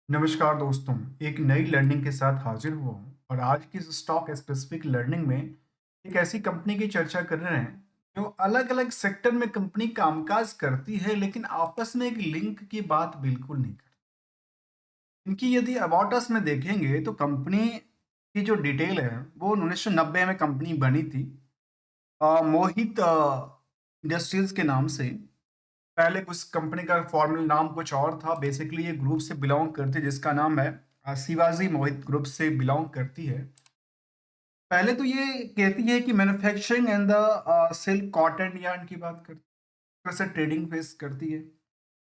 नमस्कार दोस्तों, एक नई लर्निंग के साथ हाजिर हुआ हूँ और आज की इस स्टॉक स्पेसिफिक लर्निंग में एक ऐसी कंपनी की चर्चा कर रहे हैं जो अलग-अलग सेक्टर में कंपनी कामकाज करती है लेकिन आपस में एक लिंक की बात बिल्कुल नहीं करती। इनकी यदि अबाउट अस में देखेंगे तो कंपनी की जो डिटेल है वो 1990 में कंपनी बनी थी। मोहित इंडस्ट्रीज के नाम से। पहले उस कंपनी का फॉर्मल नाम कुछ और था। बेसिकली ये ग्रुप से बिलोंग करती है जिसका नाम है शिवाजी मोहित ग्रुप से बिलोंग करती है। पहले तो ये कहती है कि manufacturing and the silk cotton yarn की बात करती है, वैसे ट्रेडिंग फेस करती है।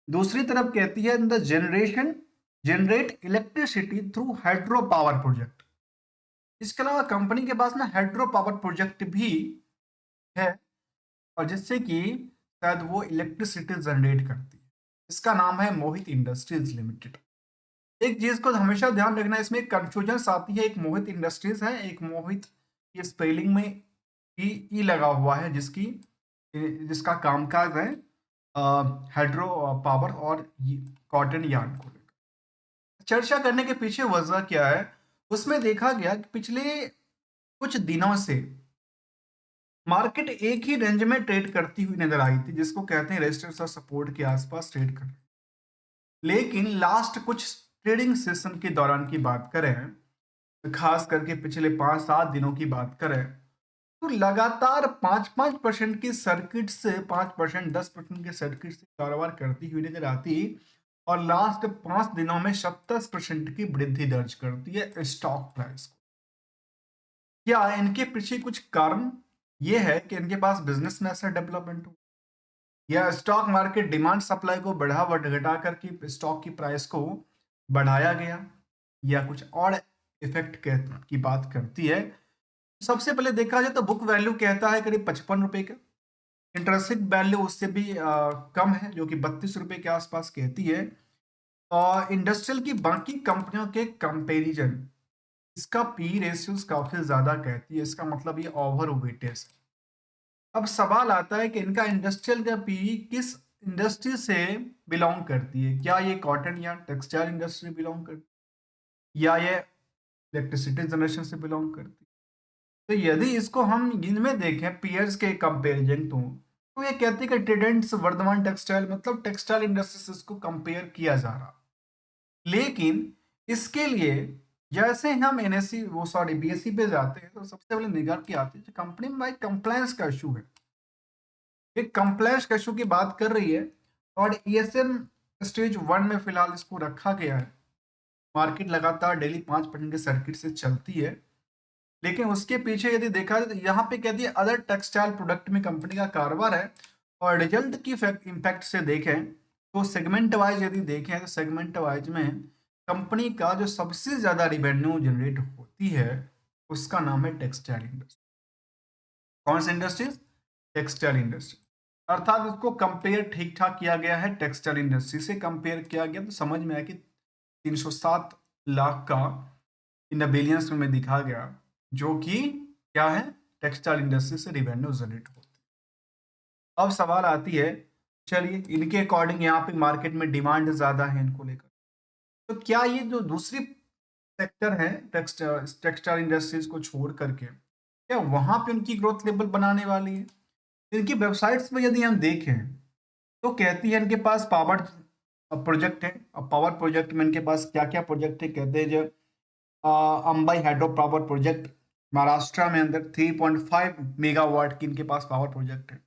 दूसरी तरफ कहती है the generate electricity through hydro power project. इसके अलावा कंपनी के पास ना हाइड्रो पावर प्रोजेक्ट भी है और जिससे कि शायद वो इलेक्ट्रिसिटी जनरेट करती है। इसका नाम है मोहित इंडस्ट्रीज लिमिटेड। एक चीज को हमेशा ध्यान रखना है, इसमें कंफ्यूजन आती है। एक मोहित इंडस्ट्रीज है, एक मोहित की स्पेलिंग में ई लगा हुआ है जिसका कामकाज है हाइड्रो पावर और कॉटन यार्न को लेकर। चर्चा करने के पीछे वजह क्या है, उसमें देखा गया कि पिछले कुछ दिनों से मार्केट एक ही रेंज में ट्रेड करती हुई नजर आई थी, जिसको कहते हैं रेजिस्टेंस और सपोर्ट के आसपास ट्रेड कर रही है। लेकिन लास्ट कुछ ट्रेडिंग सेशन के दौरान की बात करें, खास करके पिछले 5-7 दिनों की बात करें, तो लगातार 5-5% की सर्किट से 5%, 10% के सर्किट से कारोबार करती हुई नजर आती और लास्ट 5 दिनों में 27% की वृद्धि दर्ज करती है स्टॉक प्राइस को। क्या इनके पीछे कुछ कारण ये है कि इनके पास बिजनेस में ऐसा डेवलपमेंट हो, या स्टॉक मार्केट डिमांड सप्लाई को बढ़ावा घटा करके स्टॉक की प्राइस को बढ़ाया गया, या कुछ और इफेक्ट की बात करती है। सबसे पहले देखा जाए तो बुक वैल्यू कहता है करीब 55 रुपए का। इंटरेंसिक वैल्यू उससे भी कम है जो कि 32 रुपए के आसपास कहती है। और इंडस्ट्रियल की बाकी कंपनियों के कंपैरिजन इसका पी रेशियोज काफी ज्यादा कहती है। इसका मतलब ये ओवर वेटेज है। अब सवाल आता है कि इनका इंडस्ट्रियल का पी किस इंडस्ट्री से बिलोंग करती है। क्या ये कॉटन या टेक्सटाइल इंडस्ट्री बिलोंग करती है, या ये इलेक्ट्रिसिटी जनरेशन से बिलोंग करती है। तो यदि इसको हम इनमें देखें पीयर्स के कंपेरिजन तो ये कहते हैं कि ट्रेडेंट्स वर्धमान टेक्सटाइल, मतलब टेक्सटाइल इंडस्ट्री से इसको कंपेयर किया जा रहा। लेकिन इसके लिए जैसे हम एनएससी वो सॉरी बीएससी पे जाते हैं तो सबसे पहले निगल के आती है कंपनी में भाई कंप्लायंस का इशू है। एक कंप्लायंस का इशू की बात कर रही है और ईएसएम स्टेज 1 में फिलहाल इसको रखा गया है। मार्केट लगातार डेली 5% के सर्किट से चलती है। लेकिन उसके पीछे यदि देखा जाए तो यहाँ पे कहती है अदर टेक्सटाइल प्रोडक्ट में कंपनी का कारोबार है। और रिजल्ट की इम्पैक्ट से देखें तो सेगमेंट वाइज यदि देखें तो सेगमेंट वाइज में कंपनी का जो सबसे ज्यादा रिवेन्यू जनरेट होती है उसका नाम है टेक्सटाइल इंडस्ट्री। कौन सी इंडस्ट्रीज? Textile industry. अर्थात उसको कंपेयर ठीक ठाक किया गया है, टेक्सटाइल इंडस्ट्री से कंपेयर किया गया तो समझ में आया कि 307 लाख का इन बिलियंस में दिखा गया, जो कि क्या है, टेक्सटाइल इंडस्ट्री से रिवेन्यू जनरेट होती है। अब सवाल आती है, चलिए इनके अकॉर्डिंग यहाँ पे मार्केट में डिमांड ज्यादा है इनको लेकर, तो क्या ये जो दूसरी सेक्टर है टेक्सटाइल इंडस्ट्रीज को छोड़ करके क्या वहां पे उनकी ग्रोथ लेवल बनाने वाली है? इनकी वेबसाइट्स में यदि हम देखें तो कहती है इनके पास पावर प्रोजेक्ट है। अब पावर प्रोजेक्ट में इनके पास क्या क्या प्रोजेक्ट है, कहते हैं जो Ambai hydro power project Maharashtra में अंदर 3.5 मेगावाट की इनके पास पावर प्रोजेक्ट है।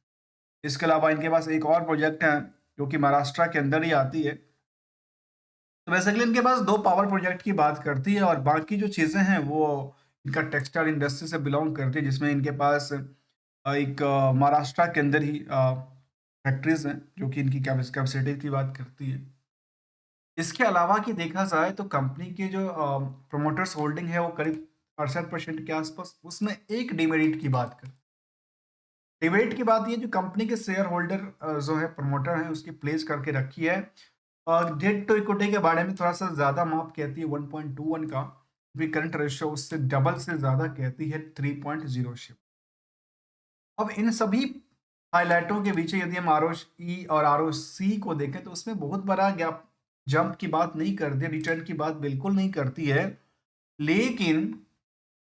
इसके अलावा इनके पास एक और प्रोजेक्ट है जो कि महाराष्ट्र के अंदर ही आती है। तो बेसिकली इनके पास दो पावर प्रोजेक्ट की बात करती है और बाकी जो चीज़ें हैं वो इनका टेक्सटाइल इंडस्ट्री से बिलोंग करती है, जिसमें इनके पास एक महाराष्ट्र के अंदर ही फैक्ट्रीज हैं जो कि इनकी कैपेसिटी की बात करती है। इसके अलावा कि देखा जाए तो कंपनी के जो प्रोमोटर्स होल्डिंग है वो करीब 68% के आसपास। उसमें एक डिमेरिट की बात करें, डिमेरिट की बात ये जो कंपनी के शेयर होल्डर जो है प्रमोटर है उसकी प्लेस करके रखी है। और डेट टू इक्विटी के बारे में थोड़ा सा ज्यादा माप कहती है 1.21 का, भी करंट रेशियो उससे डबल से ज्यादा कहती है 3.07। अब इन सभी हाइलाइटों के पीछे यदि हम आर ओ ई और आर ओ सी को देखें तो उसमें बहुत बड़ा गैप जंप की बात नहीं करती, रिटर्न की बात बिल्कुल नहीं करती है। लेकिन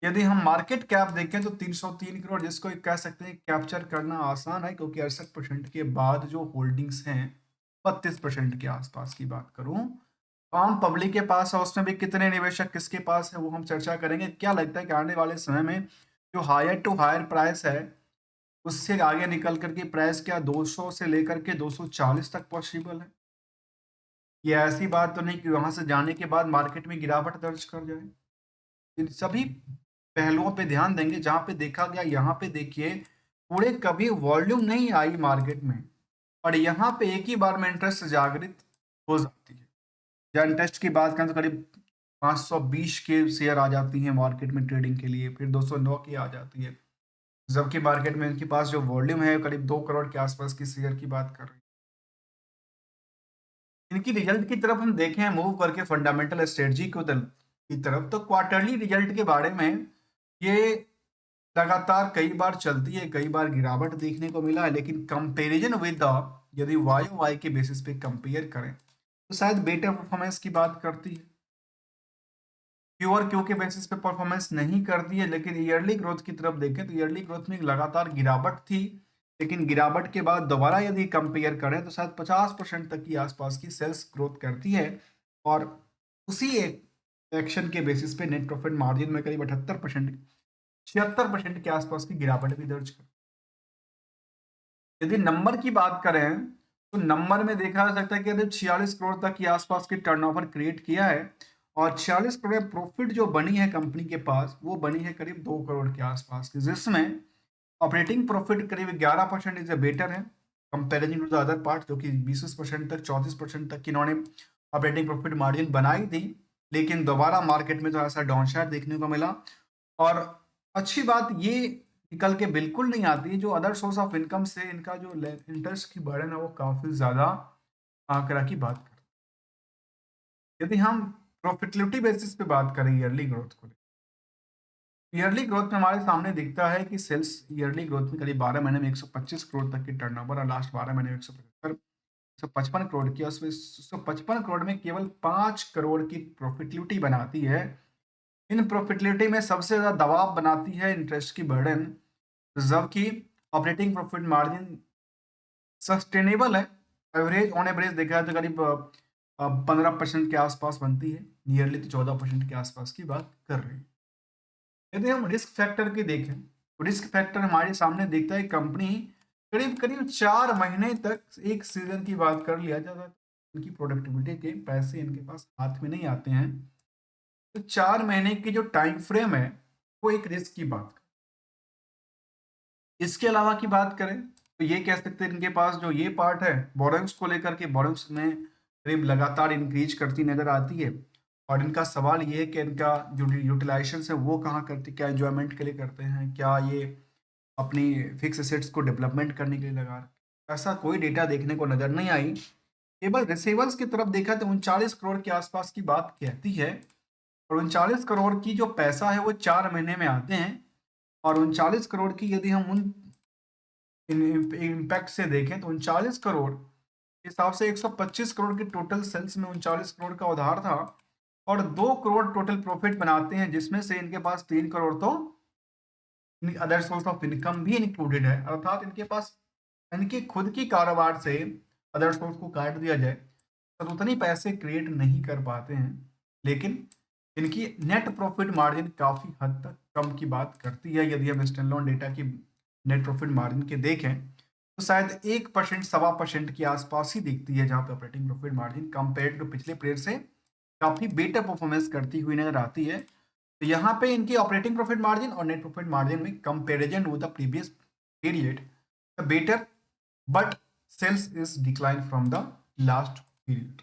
यदि हम मार्केट कैप देखें तो 303 करोड़, जिसको एक कह सकते हैं कैप्चर करना आसान है, क्योंकि 68% के बाद जो होल्डिंग्स हैं 32% के आसपास की बात करूं, आम पब्लिक के पास है, उसमें भी कितने निवेशक किसके पास है वो हम चर्चा करेंगे। क्या लगता है कि आने वाले समय में जो हायर टू हायर प्राइस है उससे आगे निकल करके प्राइस क्या 200 से लेकर के 240 तक पॉसिबल है? ये ऐसी बात तो नहीं कि वहां से जाने के बाद मार्केट में गिरावट दर्ज कर जाए। इन सभी पहलुओं पे ध्यान देंगे। जहाँ पे देखा गया, यहाँ पे देखिए पूरे कभी वॉल्यूम नहीं आई मार्केट में, और यहाँ पे एक ही बार में इंटरेस्ट जागृत हो जाती है। जब इंटरेस्ट की बात करें तो करीब 520 के शेयर आ जाती हैं मार्केट में ट्रेडिंग के लिए, फिर 209 की आ जाती है, जबकि मार्केट में इनके पास जो वॉल्यूम है करीब 2 करोड़ के आसपास की शेयर की बात कर रहे हैं। इनकी रिजल्ट की तरफ हम देखें मूव करके फंडामेंटल स्ट्रेटजी की तरफ, तो क्वार्टरली रिजल्ट के बारे में ये लगातार कई बार चलती है, कई बार गिरावट देखने को मिला है, लेकिन कंपैरिजन विद द, यदि वाई वाई के बेसिस पे कंपेयर करें तो शायद बेटर परफॉर्मेंस की बात करती है। क्यू और क्यू के बेसिस पे परफॉर्मेंस नहीं करती है, लेकिन ईयरली ग्रोथ की तरफ देखें तो ईयरली ग्रोथ में लगातार गिरावट थी, लेकिन गिरावट के बाद दोबारा यदि कंपेयर करें तो शायद 50% तक की आसपास की सेल्स ग्रोथ करती है, और उसी एक एक्शन के बेसिस पे नेट प्रॉफिट मार्जिन में करीब 78%, 76% के आसपास की गिरावट भी दर्ज कर। यदि नंबर की बात करें तो नंबर में देखा जा सकता है कि करीब 46 करोड़ तक के आसपास की टर्नओवर क्रिएट किया है, और 46 करोड़ प्रॉफिट जो बनी है कंपनी के पास वो बनी है करीब 2 करोड़ के आसपास की, जिसमें ऑपरेटिंग प्रॉफिट करीब 11% इज बेटर है comparison to the other part, जो कि 20% तक 34% तक की इन्होंने ऑपरेटिंग प्रॉफिट मार्जिन बनाई थी, लेकिन दोबारा मार्केट में थोड़ा सा डाउन शायद देखने को मिला। और अच्छी बात ये निकल के बिल्कुल नहीं आती है जो अदर सोर्स ऑफ इनकम से इनका जो इंटरेस्ट की बर्डन है वो काफी ज्यादा आंकड़ा की बात करें। यदि हम प्रॉफिटेबिलिटी बेसिस पे बात करें ईयरली ग्रोथ को, ईयरली ग्रोथ में हमारे सामने दिखता है कि सेल्स ईयरली ग्रोथ में करीब 12 महीने में 125 करोड़ तक की टर्नओवर, और लास्ट 12 महीने में 155 करोड़ की, और उसमें 155 करोड़ में केवल 5 करोड़ की प्रॉफिटेबिलिटी बनाती है। इन प्रॉफिटेबिलिटी में सबसे ज्यादा दबाव बनाती है इंटरेस्ट की बर्डन, जबकि ऑपरेटिंग प्रॉफिट मार्जिन सस्टेनेबल है। एवरेज ऑन एवरेज देखा जाए तो करीब 15% के आसपास बनती है, नियरली तो 14% के आसपास की बात कर रहे हैं। यदि हम रिस्क फैक्टर की देखें तो रिस्क फैक्टर हमारे सामने दिखता है कंपनी करीब करीब 4 महीने तक, एक सीजन की बात कर लिया जाता है, इनकी प्रोडक्टिविटी के पैसे इनके पास हाथ में नहीं आते हैं, तो 4 महीने की जो टाइम फ्रेम है वो एक रिस्क की बात। इसके अलावा की बात करें तो ये कह सकते हैं इनके पास जो ये पार्ट है बोरोइंग्स को लेकर के, बोरोइंग्स में करीब लगातार इंक्रीज करती नजर आती है, और इनका सवाल ये है कि इनका जो यूटिलाइजेशन है वो कहाँ करते, क्या एंजॉयमेंट के लिए करते हैं, क्या ये अपनी फिक्स एसेट्स को डेवलपमेंट करने के लिए लगा रहे हैं? ऐसा कोई डेटा देखने को नजर नहीं आई। केवल रिसीवर्स की तरफ देखा तो 39 करोड़ के आसपास की बात कहती है, और 39 करोड़ की जो पैसा है वो 4 महीने में आते हैं, और 39 करोड़ की यदि हम उन इम्पैक्ट से देखें तो 39 करोड़ के हिसाब से 125 करोड़ के टोटल सेल्स में 39 करोड़ का उधार था, और 2 करोड़ टोटल प्रॉफिट बनाते हैं, जिसमें से इनके पास 3 करोड़ तो अदर सोर्स ऑफ इनकम भी इंक्लूडेड है, अर्थात इनके पास इनके खुद की कारोबार से अदर सोर्स को काट दिया जाए तो उतनी पैसे क्रिएट नहीं कर पाते हैं, लेकिन इनकी नेट प्रॉफिट मार्जिन काफी हद तक कम की बात करती है। यदि हम स्टैंडअलोन डेटा की नेट प्रॉफिट मार्जिन के देखें तो शायद 1%, 1.25% के आसपास ही दिखती है, जहां पे operating profit margin compare to पिछले पीरियड से काफी बेटर परफॉर्मेंस करती हुई नजर आती है। तो यहाँ पे इनकी ऑपरेटिंग प्रॉफिट मार्जिन और नेट प्रॉफिट मार्जिन में comparison with the previous period better, but sales is decline from the last period.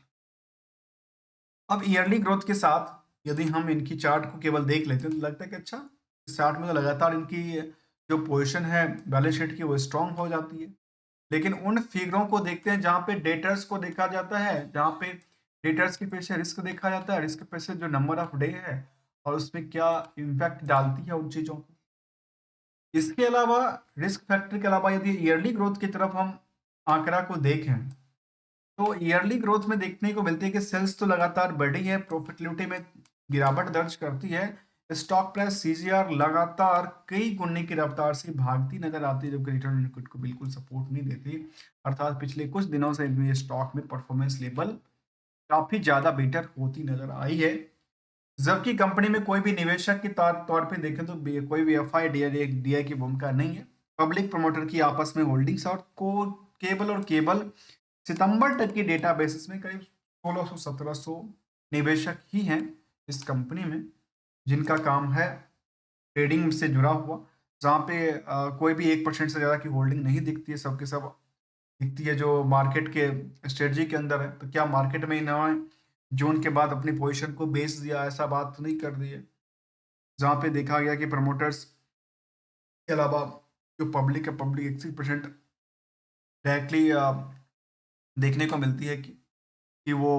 अब ईयरली ग्रोथ के साथ यदि हम इनकी चार्ट को केवल देख लेते हैं तो लगता है कि अच्छा, इस चार्ट में तो लगातार इनकी जो पोजीशन है बैलेंस शीट की वो स्ट्रांग हो जाती है, लेकिन उन फिगरों को देखते हैं जहाँ पे डेटर्स को देखा जाता है, जहाँ पे डेटर्स के पीछे रिस्क देखा जाता है, रिस्क पे से जो नंबर ऑफ डे है और उसमें क्या इम्पैक्ट डालती है उन चीज़ों को। इसके अलावा रिस्क फैक्टर के अलावा यदि ईयरली ग्रोथ की तरफ हम आंकड़ा को देखें तो ईयरली ग्रोथ में देखने को मिलती है कि सेल्स तो लगातार बढ़ी है, प्रॉफिटेबिलिटी में गिरावट दर्ज करती है। स्टॉक प्राइस सीजीआर लगातार कई गुने की रफ्तार से भागती नजर आती है, जो कि रिटर्न ऑन इक्विटी को बिल्कुल सपोर्ट नहीं देती। अर्थात पिछले कुछ दिनों से ये स्टॉक में परफॉर्मेंस लेवल काफी ज्यादा बेटर होती नजर आई है। जबकि कंपनी में कोई भी निवेशक के तौर तौर पे देखें तो कोई भी एफ आई डी आई की भूमिका नहीं है। पब्लिक प्रमोटर की आपस में होल्डिंग्स और को केबल सितंबर तक की डेटा बेसिस में करीब 1600-1700 निवेशक ही हैं इस कंपनी में, जिनका काम है ट्रेडिंग से जुड़ा हुआ, जहाँ पे कोई भी 1% से ज़्यादा की होल्डिंग नहीं दिखती है, सबके सब दिखती है जो मार्केट के स्ट्रेटजी के अंदर है। तो क्या मार्केट में इन्होंने जून के बाद अपनी पोजीशन को बेच दिया, ऐसा बात तो नहीं कर दी है। जहाँ पे देखा गया कि प्रमोटर्स के अलावा जो पब्लिक 81% डायरेक्टली देखने को मिलती है कि वो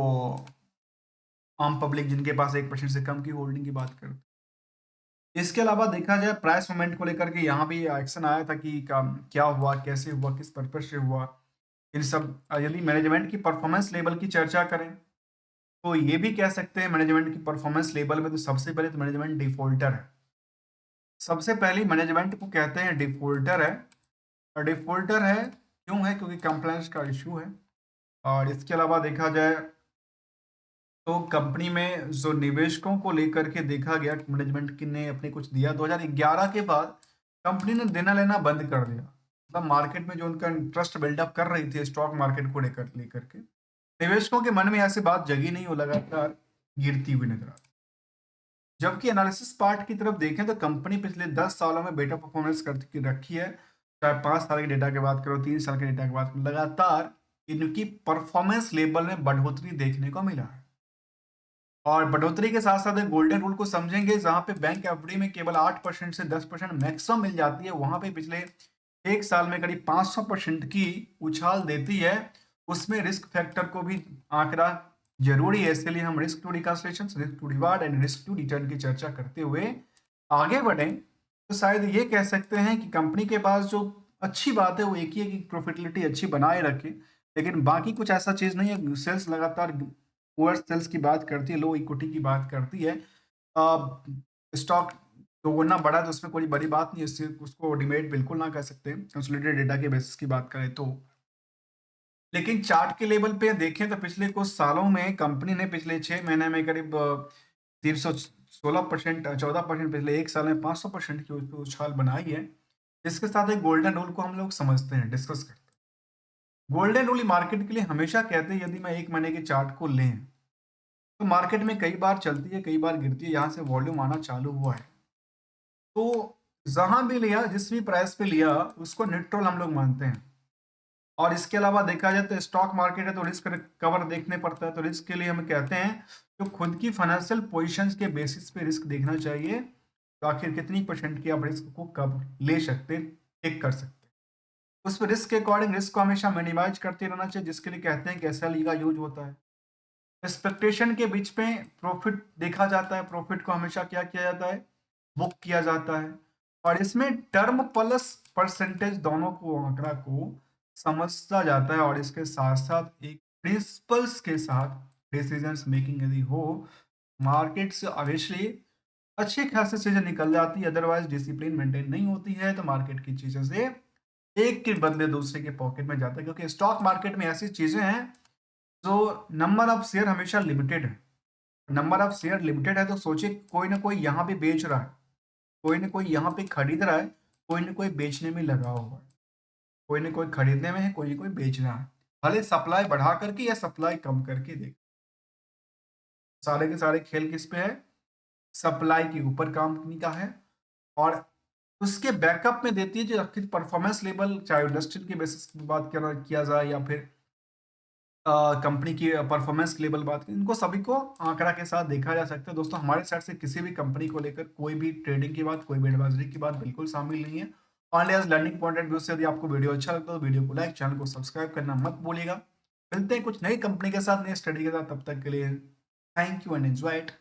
आम पब्लिक जिनके पास 1% से कम की होल्डिंग की बात करते हैं। इसके अलावा देखा जाए प्राइस मूवमेंट को लेकर के यहाँ भी एक्शन आया था कि क्या हुआ, कैसे हुआ, किस पर्पज से हुआ। इन सब यदि मैनेजमेंट की परफॉर्मेंस लेवल की चर्चा करें तो ये भी कह सकते हैं मैनेजमेंट की परफॉर्मेंस लेवल में तो सबसे पहले तो मैनेजमेंट डिफॉल्टर है। सबसे पहले मैनेजमेंट को कहते हैं डिफॉल्टर है। और डिफॉल्टर है क्यों है? क्योंकि कंप्लायंस का इशू है। और इसके अलावा देखा जाए तो कंपनी में जो निवेशकों को लेकर के देखा गया कि मैनेजमेंट की ने अपने कुछ दिया 2011 के बाद कंपनी ने देना लेना बंद कर दिया। मतलब मार्केट में जो उनका इंटरेस्ट बिल्डअप कर रही थी स्टॉक मार्केट को लेकर के निवेशकों के मन में ऐसी बात जगी नहीं, वो लगातार गिरती हुई नजर आती। जबकि एनालिसिस पार्ट की तरफ देखें तो कंपनी पिछले 10 सालों में बेटर परफॉर्मेंस कर रखी है। चाहे 5 साल के डेटा की बात करो, 3 साल के डेटा की बात करो, लगातार इनकी परफॉर्मेंस लेवल में बढ़ोतरी देखने को मिला है। और बढ़ोतरी के साथ साथ एक गोल्डन रूल को समझेंगे, जहां पे बैंक एफडी में केवल 8% से 10% मैक्सिमम मिल जाती है, वहां पे पिछले 1 साल में करीब 500% की उछाल देती है। उसमें रिस्क फैक्टर को भी आंकड़ा जरूरी है, इसके लिए हम risk to reconciliation, risk to reward and risk to return की चर्चा करते हुए आगे बढ़े तो शायद ये कह सकते हैं कि कंपनी के पास जो अच्छी बात है वो एक ही है कि प्रॉफिटेबिलिटी अच्छी बनाए रखे, लेकिन बाकी कुछ ऐसा चीज नहीं है। सेल्स लगातार पुअर सेल्स की बात करती है, लो इक्विटी की बात करती है। स्टॉक दोगुना बढ़ा तो उसमें कोई बड़ी बात नहीं है, इससे उसको डिमेट बिल्कुल ना कह सकते कंसोलिडेटेड डेटा के बेसिस की बात करें तो। लेकिन चार्ट के लेवल पे देखें तो पिछले कुछ सालों में कंपनी ने पिछले 6 महीने में करीब 316%, 14%, पिछले 1 साल में 500% की उछाल बनाई है। इसके साथ एक गोल्डन रूल को हम लोग समझते हैं, डिस्कस करते हैं। गोल्डन रूल मार्केट के लिए हमेशा कहते हैं यदि मैं 1 महीने के चार्ट को लें तो मार्केट में कई बार चलती है, कई बार गिरती है, यहाँ से वॉल्यूम आना चालू हुआ है। तो जहां भी लिया, जिस भी प्राइस पे लिया, उसको न्यूट्रल हम लोग मानते हैं। और इसके अलावा देखा जाए तो स्टॉक मार्केट है तो रिस्क कवर देखने पड़ता है। तो रिस्क के लिए हम कहते हैं तो खुद की फाइनेंशियल पोजीशंस के बेसिस पे रिस्क देखना चाहिए, तो आखिर कितनी परसेंट की आप रिस्क को कब ले सकते, टेक कर सकते। उस पर रिस्क के अकॉर्डिंग रिस्क को हमेशा मिनिमाइज करते रहना चाहिए, जिसके लिए कहते हैं कि एसएलई का यूज होता है। एक्सपेक्टेशन के बीच में प्रॉफिट देखा जाता है, प्रॉफिट को हमेशा क्या किया जाता है, बुक किया जाता है। और इसमें टर्म प्लस परसेंटेज दोनों को आंकड़ा को समझता जाता है। और इसके साथ साथ एक प्रिंसिपल्स के साथ डिसीजंस मेकिंग यदि हो, मार्केट से ऑब्वियसली अच्छी खासी चीजें निकल जाती है, अदरवाइज डिसिप्लिन मेंटेन नहीं होती है तो मार्केट की चीजों से एक के बदले दूसरे के पॉकेट में जाता है। क्योंकि स्टॉक मार्केट में ऐसी चीजें हैं जो नंबर ऑफ शेयर हमेशा लिमिटेड है। नंबर ऑफ शेयर लिमिटेड है तो सोचिए कोई ना कोई यहाँ पे बेच रहा है, कोई ना कोई यहाँ पे खरीद रहा है, कोई ना कोई बेचने में लगा हुआ है, कोई ना कोई खरीदने में है, कोई ना कोई बेच रहा है। भले सप्लाई बढ़ा करके या सप्लाई कम करके देख, सारे के सारे खेल किस पे है? सप्लाई के ऊपर कंपनी का है। और उसके बैकअप में देती है जो आखिर परफॉर्मेंस लेवल, चाहे इंडस्ट्रियल के बेसिस की बात किया जाए या फिर कंपनी की परफॉर्मेंस लेवल बात करें, इनको सभी को आंकड़ा के साथ देखा जा सकता है। दोस्तों हमारे साइड से किसी भी कंपनी को लेकर कोई भी ट्रेडिंग की बात, कोई भी एडवाइजरी की बात बिल्कुल शामिल नहीं है। Only as learning point of view से यदि आपको वीडियो अच्छा लगता है तो वीडियो को लाइक, चैनल को सब्सक्राइब करना मत भूलिएगा। मिलते हैं कुछ नई कंपनी के साथ, नई स्टडी के साथ, तब तक के लिए thank you and enjoy it.